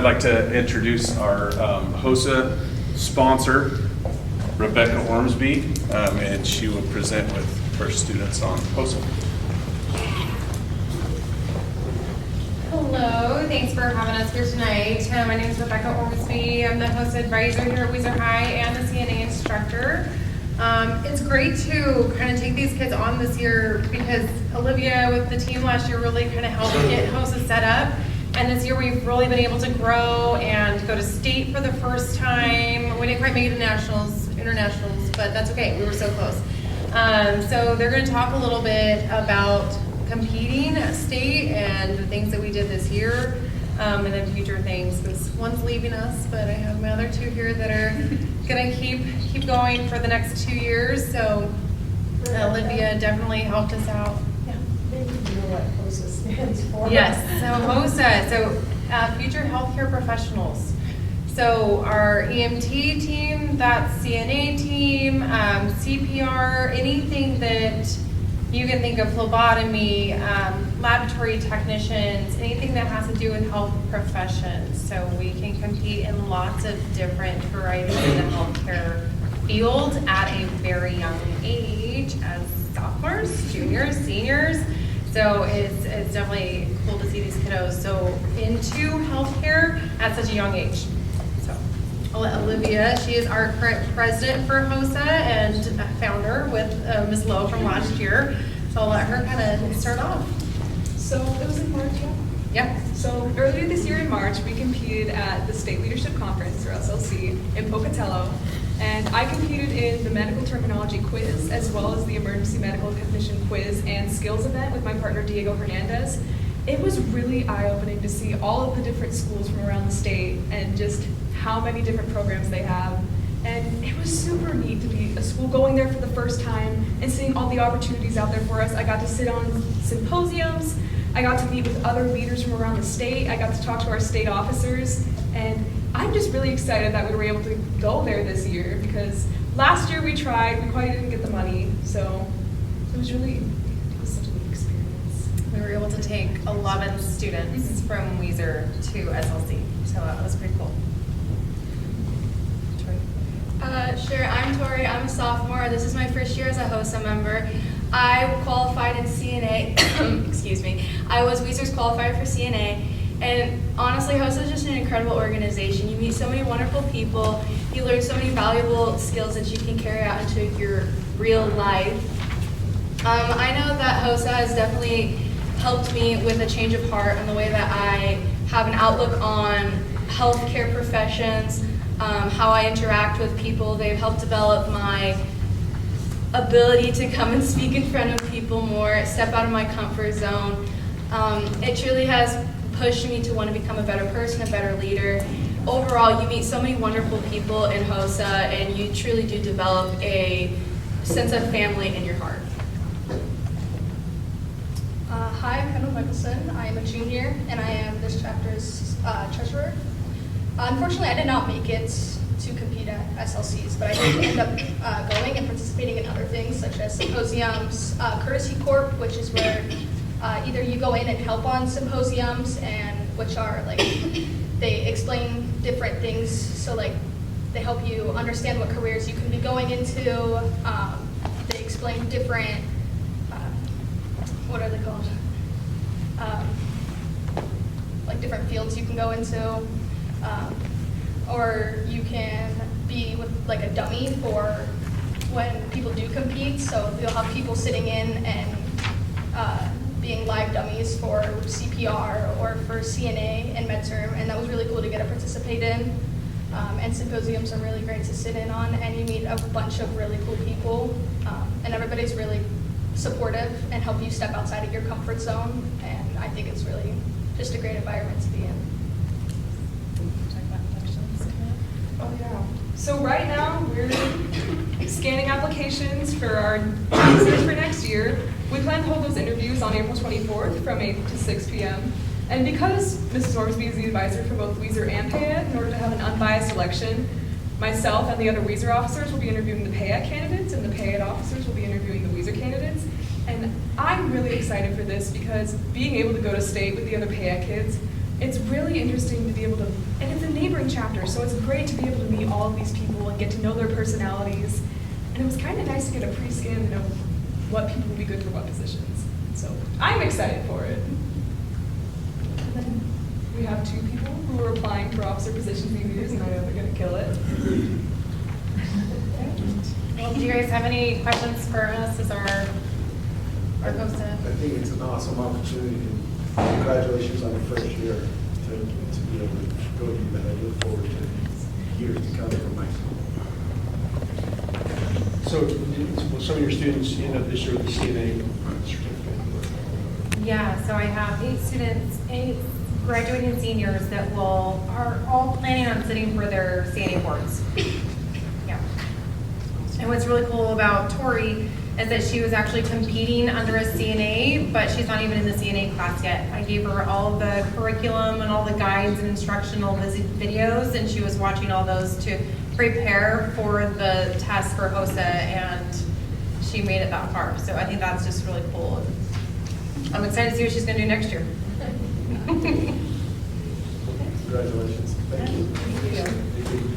like to introduce our HOSA sponsor, Rebecca Ormsby, and she will present with first students on HOSA. Hello, thanks for having us here tonight. My name is Rebecca Ormsby. I'm the HOSA advisor here at Weiser High and the CNA instructor. It's great to kind of take these kids on this year because Olivia with the team last year really kind of helped get HOSA set up. And this year we've really been able to grow and go to state for the first time. We didn't quite make it to nationals, internationals, but that's okay. We were so close. So they're going to talk a little bit about competing at state and the things that we did this year, and then future things. Because one's leaving us, but I have my other two here that are going to keep going for the next 2 years. So Olivia definitely helped us out. Maybe you know what HOSA stands for. Yes, so HOSA, so Future Healthcare Professionals. So our EMT team, that's CNA team, CPR, anything that you can think of, phlebotomy, laboratory technicians, anything that has to do with health professions. So we can compete in lots of different varieties in the healthcare field at a very young age as sophomores, juniors, seniors. So it's definitely cool to see these kiddos so into healthcare at such a young age. So I'll let Olivia, she is our current president for HOSA and founder with Ms. Lowe from last year. So I'll let her kind of start off. So it was in March, yeah? Yep. So earlier this year in March, we competed at the State Leadership Conference, or SLC, in Pocatello. And I competed in the medical terminology quiz, as well as the emergency medical technician quiz and skills event with my partner Diego Hernandez. It was really eye-opening to see all of the different schools from around the state and just how many different programs they have. And it was super neat to be a school going there for the first time and seeing all the opportunities out there for us. I got to sit on symposiums. I got to meet with other leaders from around the state. I got to talk to our state officers. And I'm just really excited that we were able to go there this year because last year we tried, we quite didn't get the money. So it was such a neat experience. We were able to take 11 students from Weiser to SLC. So that was pretty cool. Sure, I'm Tori. I'm a sophomore. This is my first year as a HOSA member. I qualified in CNA. Excuse me. I was Weiser's qualifier for CNA. And honestly, HOSA is just an incredible organization. You meet so many wonderful people. You learn so many valuable skills that you can carry out into your real life. I know that HOSA has definitely helped me with a change of heart on the way that I have an outlook on healthcare professions, how I interact with people. They've helped develop my ability to come and speak in front of people more, step out of my comfort zone. It truly has pushed me to want to become a better person, a better leader. Overall, you meet so many wonderful people in HOSA, and you truly do develop a sense of family in your heart. Hi, I'm Kendal Nicholson. I am a junior, and I am this chapter's treasurer. Unfortunately, I did not make it to compete at SLCs, but I did end up going and participating in other things such as symposiums, Courtesy Corp, which is where either you go in and help on symposiums, and which are like, they explain different things, so like they help you understand what careers you can be going into. They explain different, what are they called? Like different fields you can go into. Or you can be with like a dummy for when people do compete, so you'll have people sitting in and being live dummies for CPR or for CNA and MedTerm, and that was really cool to get to participate in. And symposiums are really great to sit in on, and you meet a bunch of really cool people, and everybody's really supportive and help you step outside of your comfort zone, and I think it's really just a great environment to be in. Oh yeah. So right now we're scanning applications for our classes for next year. We plan to hold those interviews on April 24th from 8 to 6 p.m. And because Mrs. Ormsby is the advisor for both Weiser and PAED, in order to have an unbiased election, myself and the other Weiser officers will be interviewing the PAED candidates, and the PAED officers will be interviewing the Weiser candidates. And I'm really excited for this because being able to go to state with the other PAED kids it's really interesting to be able to, and it's a neighboring chapter, so it's great to be able to meet all of these people and get to know their personalities. And it was kind of nice to get a pre-scan of what people would be good for what positions. So I'm excited for it. And then we have 2 people who are applying for officer positions these years, and I know they're going to kill it. Well, do you guys have any questions for us as our HOSA? I think it's an awesome opportunity. Congratulations on your first year to be able to go do that. I look forward to years to come from my school. So will some of your students end up this year with the CNA certificate? Yeah, so I have 8 students, 8 graduating seniors that are all planning on sitting for their CNA boards. Yeah. And what's really cool about Tori is that she was actually competing under a CNA, but she's not even in the CNA class yet. I gave her all the curriculum and all the guides and instructional videos, and she was watching all those to prepare for the test for HOSA, and she made it that far. So I think that's just really cool. I'm excited to see what she's going to do next year. Congratulations. Thank you. Thank you.